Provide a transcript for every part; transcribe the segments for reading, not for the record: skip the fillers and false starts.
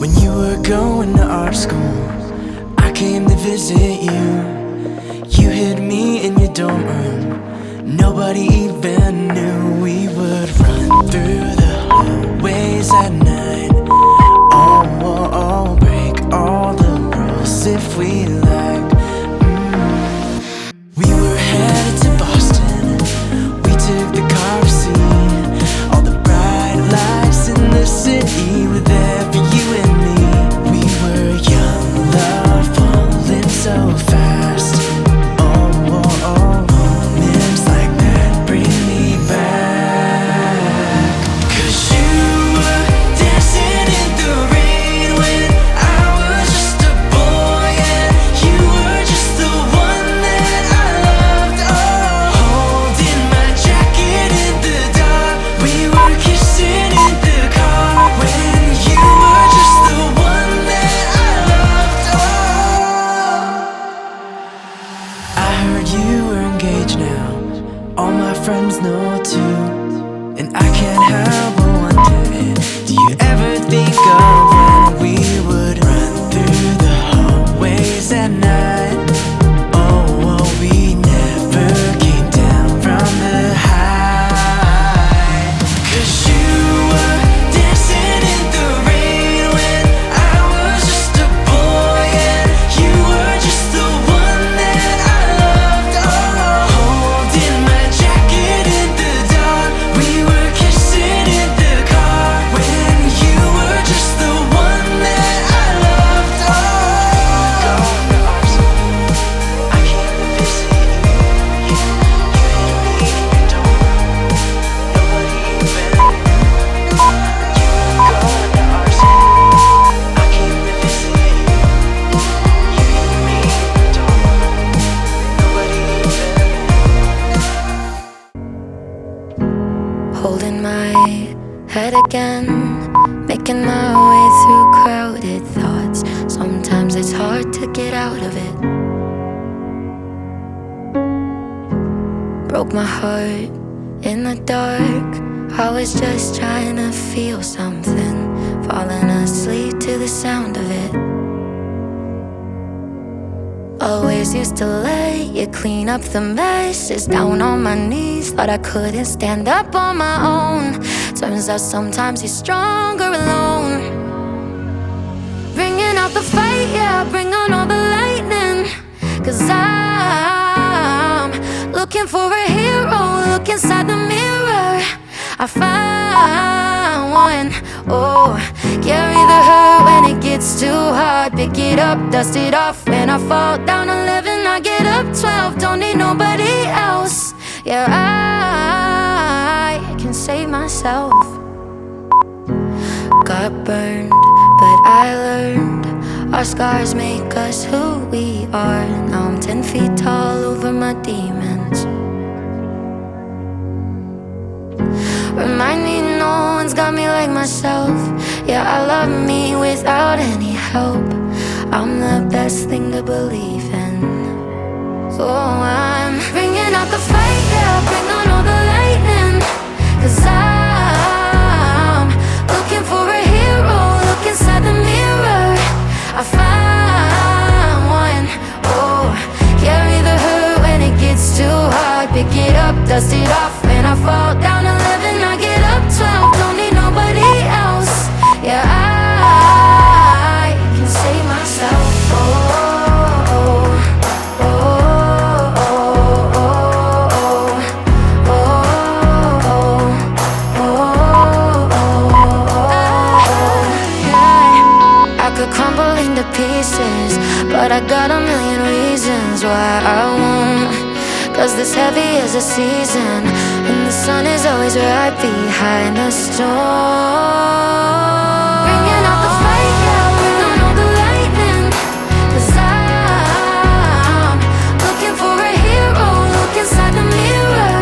When you were going to art school, I came to visit you. You hid me in your dorm room. Nobody even knew. We would run through the hallways at night. Oh, break all the rules if we liked. We were headed to Boston. We took the car receipt. All the bright lights in the city were there for you and me. We were young, love falling so fast. Moments like that bring me back. 'Cause you were dancing in the rain when I was just a boy, and you were just the one that I loved. Oh, holding my jacket in the dark. We were kissing in the car when you were just the one that I loved. Oh, I heard you were engaged now. All my friends know too. And I can't help but wonder, do you ever think of when we would run through the hallways at night? Oh, we never came down from the high. 'Cause you were dancing in the rain when I was just a boy, and you were just the one that I loved. Oh, holding my jacket in the dark. We were kissing in the car when you were just the one that I loved. Oh, going to Arsenal, I came to visit you. You hid me in your dorm room. Nobody even knew. You were going to Arsenal, I came to visit you. You hid me in your dorm room. Nobody even knew. Holding my head again, making my way through crowded thoughts. Sometimes it's hard to get out of it. Broke my heart in the dark. I was just trying to feel something, falling asleep to the sound of it. Always used to let you clean up the messes. Down on my knees, thought I couldn't stand up on my own. Turns out sometimes you're stronger alone. Bringing out the fight, yeah, bring on all the lightning. 'Cause I'm looking for a hero. Look inside the mirror, I found one. Oh, carry the hurt when it gets too hard. Pick it up, dust it off. When I fall down 11, I get up 12. Don't need nobody else. Yeah, I can save myself. Got burned, but I learned. Our scars make us who we are. Now I'm 10 feet tall over my demons. Remind me no one's got me like myself. Yeah, I love me without any help. I'm the best thing to believe in. So I'm bringing out the fight, yeah, bring on all the lightning. 'Cause I'm looking for a hero. Look inside the mirror, I found one. Oh, carry the hurt when it gets too hard. Pick it up, dust it off. When I fall down 11, I get up 12. Don't need nobody else. Yeah, I can save myself. Oh, oh, oh, oh, oh, oh, yeah. I could crumble into pieces, but I got a million reasons why I won't. 'Cause this heavy is a season, and the sun is always right behind the storm. Bringing out the fight, yeah, bring on all the lightning. 'Cause I'm looking for a hero. Look inside the mirror,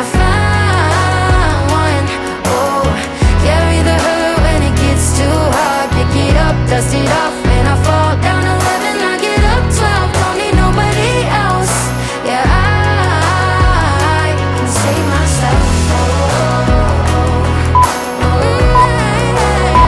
I found one. Oh, carry the hurt when it gets too hard. Pick it up, dust it off. When I fall down 11, I get up 12. Don't need nobody else. Yeah, I can save myself. Oh, oh, oh, oh.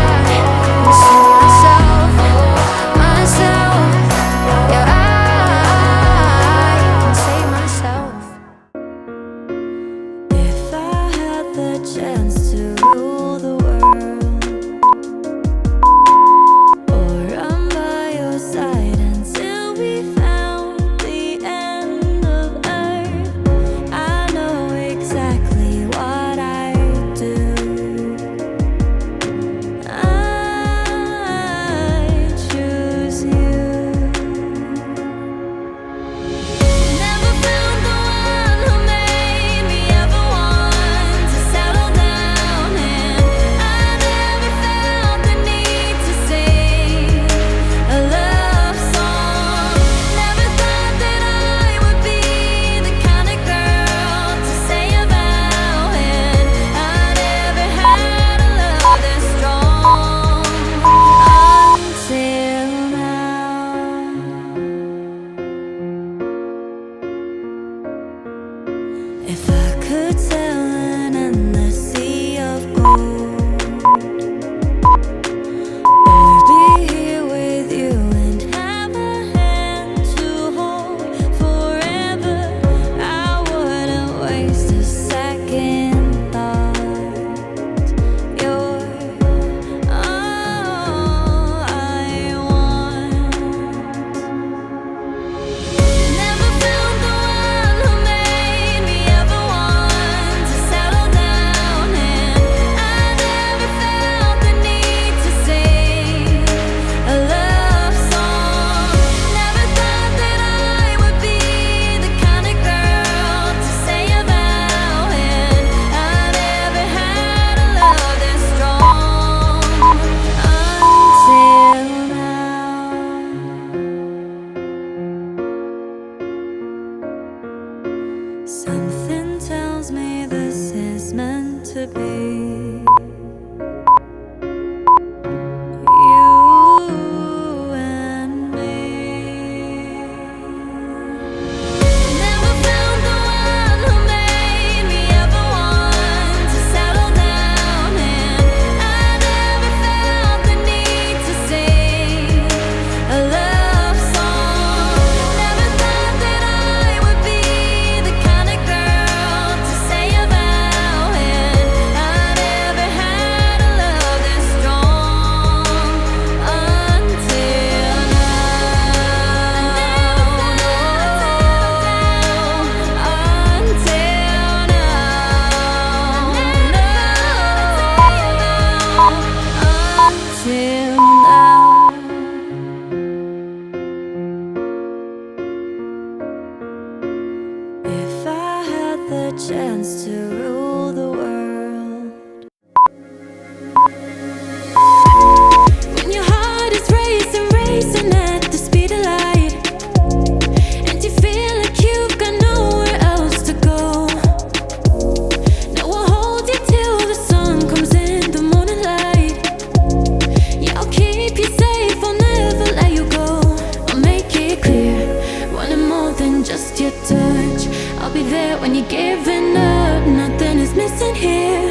that when you're giving up, nothing is missing here.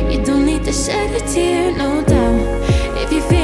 You don't need to shed a tear, no doubt. If you feel